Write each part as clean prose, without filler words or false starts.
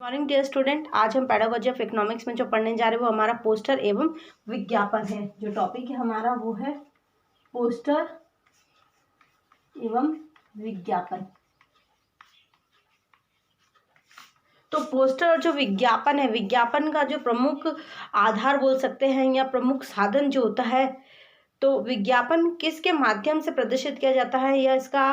Morning dear student, आज हम pedagogy of economics में जो पढ़ने जा रहे हैं वो हमारा पोस्टर एवं विज्ञापन है। जो टॉपिक है हमारा वो है पोस्टर एवं विज्ञापन। तो पोस्टर और जो विज्ञापन है, विज्ञापन का जो प्रमुख आधार बोल सकते हैं या प्रमुख साधन जो होता है, तो विज्ञापन किसके माध्यम से प्रदर्शित किया जाता है या इसका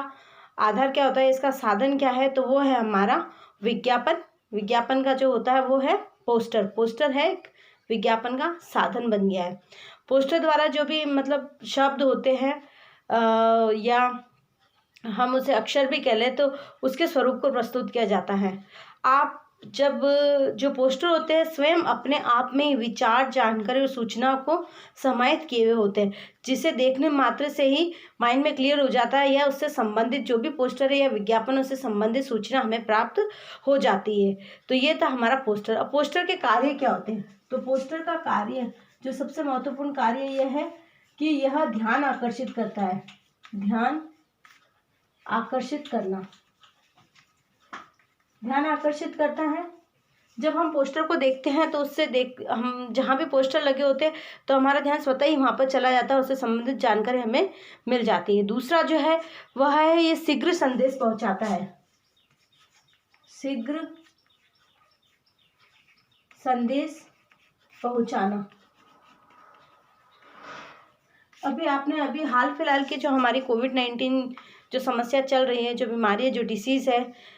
आधार क्या होता है, इसका साधन क्या है, तो वो है हमारा विज्ञापन। विज्ञापन का जो होता है वो है पोस्टर। पोस्टर है एक विज्ञापन का साधन बन गया है। पोस्टर द्वारा जो भी मतलब शब्द होते हैं या हम उसे अक्षर भी कह लें तो उसके स्वरूप को प्रस्तुत किया जाता है। आप जब जो पोस्टर होते हैं स्वयं अपने आप में ही विचार, जानकारी और सूचना को समाहित किए हुए होते हैं, जिसे देखने मात्र से ही माइंड में क्लियर हो जाता है या उससे संबंधित जो भी पोस्टर है या विज्ञापन उससे संबंधित सूचना हमें प्राप्त हो जाती है। तो ये था हमारा पोस्टर। अब पोस्टर के कार्य क्या होते हैं, तो पोस्टर का कार्य जो सबसे महत्वपूर्ण कार्य यह है कि यह ध्यान आकर्षित करता है। ध्यान आकर्षित करना, ध्यान आकर्षित करता है। जब हम पोस्टर को देखते हैं तो उससे हम जहाँ भी पोस्टर लगे होते हैं तो हमारा ध्यान स्वतः ही वहाँ पर चला जाता है, उससे संबंधित जानकारी हमें मिल जाती है। दूसरा जो है वह है ये शीघ्र संदेश पहुँचाता है। शीघ्र संदेश पहुँचाना। अभी हाल फिलहाल की जो हमारी कोविड-19 जो समस्या चल रही है, जो बीमारी है, जो डिसीज़ है,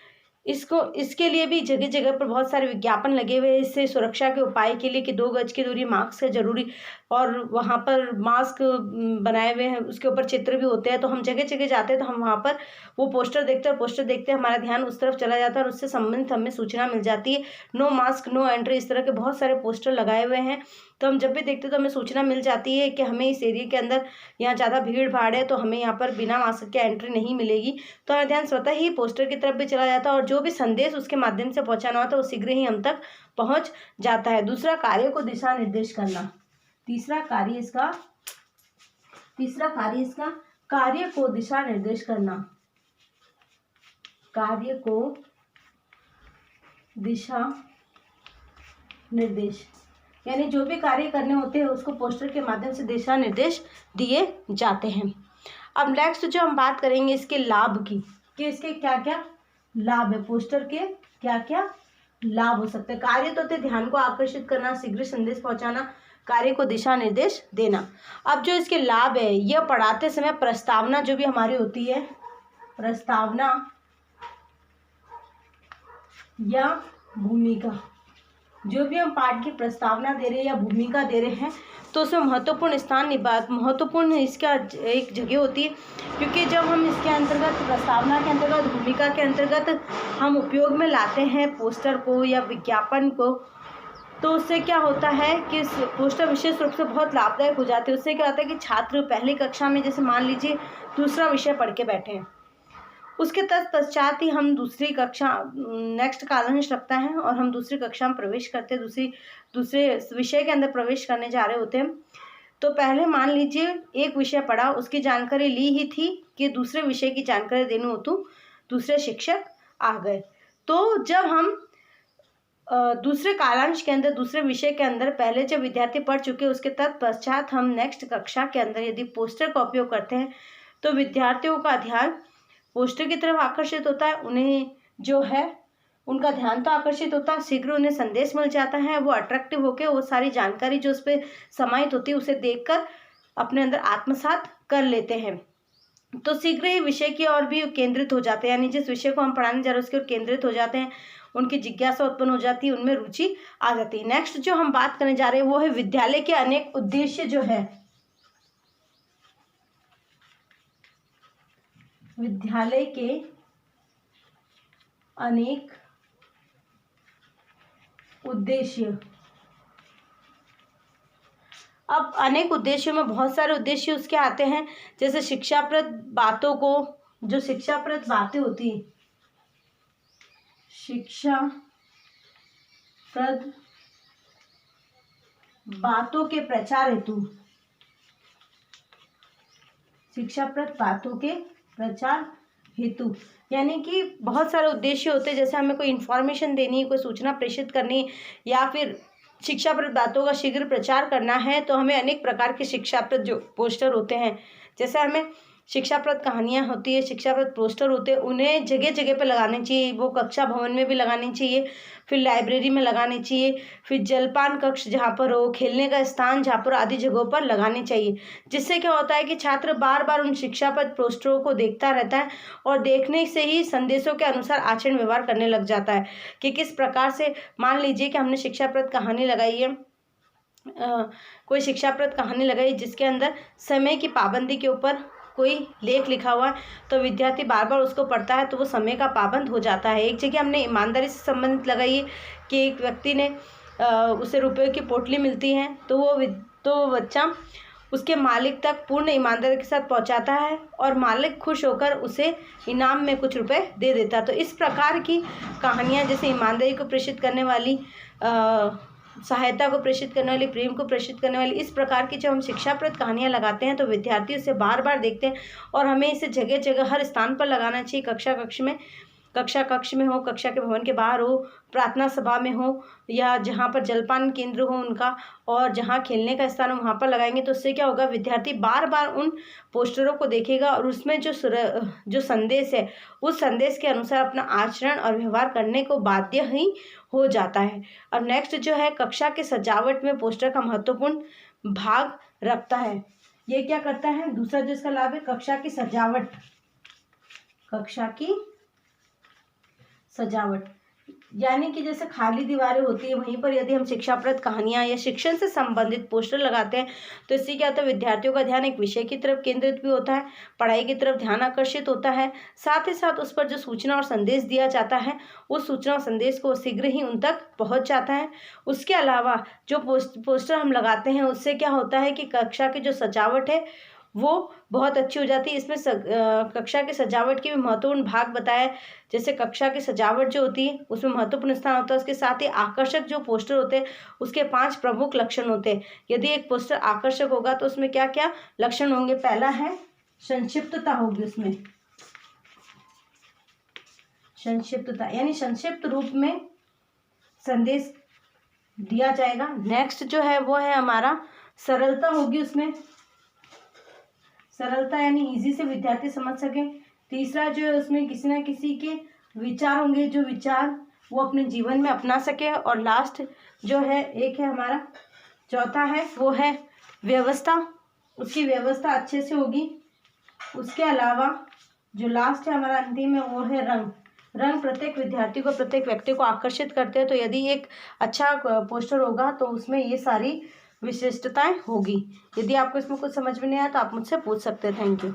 इसके लिए भी जगह जगह पर बहुत सारे विज्ञापन लगे हुए हैं। इससे सुरक्षा के उपाय के लिए कि 2 गज की दूरी, मास्क है जरूरी, और वहाँ पर मास्क बनाए हुए हैं, उसके ऊपर चित्र भी होते हैं। तो हम जगह जगह जाते हैं तो हम वहाँ पर वो पोस्टर देखते हैं, पोस्टर देखते हैं हमारा ध्यान उस तरफ चला जाता है और उससे संबंधित हमें सूचना मिल जाती है। नो मास्क नो एंट्री, इस तरह के बहुत सारे पोस्टर लगाए हुए हैं। तो हम जब भी देखते हैं तो हमें सूचना मिल जाती है कि हमें इस एरिया के अंदर यहाँ ज़्यादा भीड़ भाड़ है, तो हमें यहाँ पर बिना मास्क के एंट्री नहीं मिलेगी। तो हमारा ध्यान स्वतः ही पोस्टर की तरफ भी चला जाता है और जो भी संदेश उसके माध्यम से पहुँचाना होता है वो शीघ्र ही हम तक पहुँच जाता है। दूसरा, कार्य को दिशा निर्देश करना। तीसरा कार्य इसका कार्य को दिशा निर्देश करना। कार्य को दिशा निर्देश, यानी जो भी कार्य करने होते हैं उसको पोस्टर के माध्यम से दिशा निर्देश दिए जाते हैं। अब नेक्स्ट जो हम बात करेंगे इसके लाभ की, कि इसके क्या क्या लाभ है, पोस्टर के क्या क्या लाभ हो सकते हैं। कार्य तो होते ध्यान को आकर्षित करना, शीघ्र संदेश पहुंचाना, कार्य को दिशा निर्देश देना। अब जो इसके लाभ है, यह पढ़ाते समय प्रस्तावना जो भी हमारी होती है, प्रस्तावना या भूमिका, जो भी हम पाठ की प्रस्तावना दे रहे हैं या भूमिका दे रहे हैं तो उसमें महत्वपूर्ण इसका एक जगह होती है। क्योंकि जब हम इसके अंतर्गत, प्रस्तावना के अंतर्गत, भूमिका के अंतर्गत हम उपयोग में लाते हैं पोस्टर को या विज्ञापन को, तो उससे क्या होता है कि पोस्टर विशेष रूप से बहुत लाभदायक हो जाते हैं। उससे क्या होता है कि छात्र पहली कक्षा में जैसे मान लीजिए दूसरा विषय पढ़ के बैठे हैं, उसके तत्पश्चात ही हम दूसरी कक्षा, नेक्स्ट कालांश लगता है और हम दूसरी कक्षा में प्रवेश करते हैं, दूसरे विषय के अंदर प्रवेश करने जा रहे होते हैं। तो पहले मान लीजिए एक विषय पढ़ा, उसकी जानकारी ली ही थी कि दूसरे विषय की जानकारी देनी हो तो दूसरे शिक्षक आ गए। तो जब हम दूसरे कालांश के अंदर, दूसरे विषय के अंदर पहले जब विद्यार्थी पढ़ चुके उसके तत्पश्चात हम नेक्स्ट कक्षा के अंदर यदि पोस्टर का उपयोग करते हैं तो विद्यार्थियों का ध्यान पोस्टर की तरफ आकर्षित होता है। उन्हें जो है उनका ध्यान तो आकर्षित होता है, शीघ्र उन्हें संदेश मिल जाता है, वो अट्रैक्टिव होकर वो सारी जानकारी जो उस पर समाहित होती है उसे देखकर अपने अंदर आत्मसात कर लेते हैं। तो शीघ्र ही विषय की ओर भी केंद्रित हो जाते हैं, यानी जिस विषय को हम पढ़ाने जा रहे हैं उसकी ओर केंद्रित हो जाते हैं, उनकी जिज्ञासा उत्पन्न हो जाती है, उनमें रुचि आ जाती है। नेक्स्ट जो हम बात करने जा रहे हैं वो है विद्यालय के अनेक उद्देश्य जो है, विद्यालय के अनेक उद्देश्य। अब अनेक उद्देश्यों में बहुत सारे उद्देश्य उसके आते हैं, जैसे शिक्षाप्रद बातों को, जो शिक्षाप्रद बातें होती हैं, शिक्षाप्रद बातों के प्रचार हेतु, शिक्षाप्रद बातों के प्रचार हेतु, यानी कि बहुत सारे उद्देश्य होते हैं। जैसे हमें कोई इन्फॉर्मेशन देनी है, कोई सूचना प्रेषित करनी, या फिर शिक्षाप्रद बातों का शीघ्र प्रचार करना है, तो हमें अनेक प्रकार के शिक्षाप्रद जो पोस्टर होते हैं, जैसे हमें शिक्षाप्रद कहानियाँ होती है, शिक्षाप्रद पोस्टर होते हैं, उन्हें जगह जगह पे लगाने चाहिए। वो कक्षा भवन में भी लगाने चाहिए, फिर लाइब्रेरी में लगाने चाहिए, फिर जलपान कक्ष जहाँ पर हो, खेलने का स्थान जहाँ पर, आदि जगहों पर लगाने चाहिए। जिससे क्या होता है कि छात्र बार बार उन शिक्षाप्रद पोस्टरों को देखता रहता है और देखने से ही संदेशों के अनुसार आचरण व्यवहार करने लग जाता है कि किस प्रकार से। मान लीजिए कि हमने शिक्षाप्रद कहानी लगाई है, कोई शिक्षाप्रद कहानी लगाई जिसके अंदर समय की पाबंदी के ऊपर कोई लेख लिखा हुआ है, तो विद्यार्थी बार बार उसको पढ़ता है तो वो समय का पाबंद हो जाता है। एक जगह हमने ईमानदारी से संबंधित लगाई है कि एक व्यक्ति ने उसे रुपये की पोटली मिलती है, तो वो बच्चा उसके मालिक तक पूर्ण ईमानदारी के साथ पहुंचाता है और मालिक खुश होकर उसे इनाम में कुछ रुपए दे देता है। तो इस प्रकार की कहानियाँ, जैसे ईमानदारी को प्रेषित करने वाली, सहायता को प्रेषित करने वाली, प्रेम को प्रेषित करने वाली, इस प्रकार की जब हम शिक्षाप्रद कहानियाँ लगाते हैं तो विद्यार्थी उसे बार बार देखते हैं। और हमें इसे जगह जगह हर स्थान पर लगाना चाहिए। कक्षा कक्ष में हो, कक्षा के भवन के बाहर हो, प्रार्थना सभा में हो, या जहाँ पर जलपान केंद्र हो उनका, और जहाँ खेलने का स्थान हो वहाँ पर लगाएंगे। तो उससे क्या होगा, विद्यार्थी बार बार उन पोस्टरों को देखेगा और उसमें जो संदेश है, उस संदेश के अनुसार अपना आचरण और व्यवहार करने को बाध्य ही हो जाता है। अब नेक्स्ट जो है, कक्षा के सजावट में पोस्टर का महत्वपूर्ण भाग रखता है। ये क्या करता है, दूसरा जो इसका लाभ है, कक्षा की सजावट, यानी कि जैसे खाली दीवारें होती है, वहीं पर यदि हम शिक्षाप्रद कहानियाँ या शिक्षण से संबंधित पोस्टर लगाते हैं तो इससे क्या होता है, विद्यार्थियों का ध्यान एक विषय की तरफ केंद्रित भी होता है, पढ़ाई की तरफ ध्यान आकर्षित होता है। साथ ही साथ उस पर जो सूचना और संदेश दिया जाता है, उस सूचना और संदेश को शीघ्र ही उन तक पहुँच जाता है। उसके अलावा जो पोस्टर हम लगाते हैं, उससे क्या होता है कि कक्षा की जो सजावट है वो बहुत अच्छी हो जाती है। इसमें कक्षा की सजावट के भी महत्वपूर्ण भाग बताया। जैसे कक्षा की सजावट जो होती है उसमें महत्वपूर्ण स्थान होता है। उसके साथ ही आकर्षक जो पोस्टर होते हैं उसके 5 प्रमुख लक्षण होते हैं। यदि एक पोस्टर आकर्षक होगा तो उसमें क्या क्या लक्षण होंगे। पहला है संक्षिप्तता होगी, उसमें संक्षिप्तता, यानी संक्षिप्त रूप में संदेश दिया जाएगा। नेक्स्ट जो है वो है हमारा सरलता होगी, उसमें सरलता यानी इजी से विद्यार्थी समझ सके। तीसरा जो है उसमें किसी न किसी के विचार होंगे, जो विचार वो अपने जीवन में अपना सके। और लास्ट जो है एक है हमारा, चौथा है वो है व्यवस्था, उसकी व्यवस्था अच्छे से होगी। उसके अलावा जो लास्ट है हमारा अंतिम है वो है रंग प्रत्येक विद्यार्थी को, प्रत्येक व्यक्ति को आकर्षित करते हैं। तो यदि एक अच्छा पोस्टर होगा तो उसमें ये सारी विशिष्टताएं होगी। यदि आपको इसमें कुछ समझ में नहीं आया तो आप मुझसे पूछ सकते हैं। Thank you.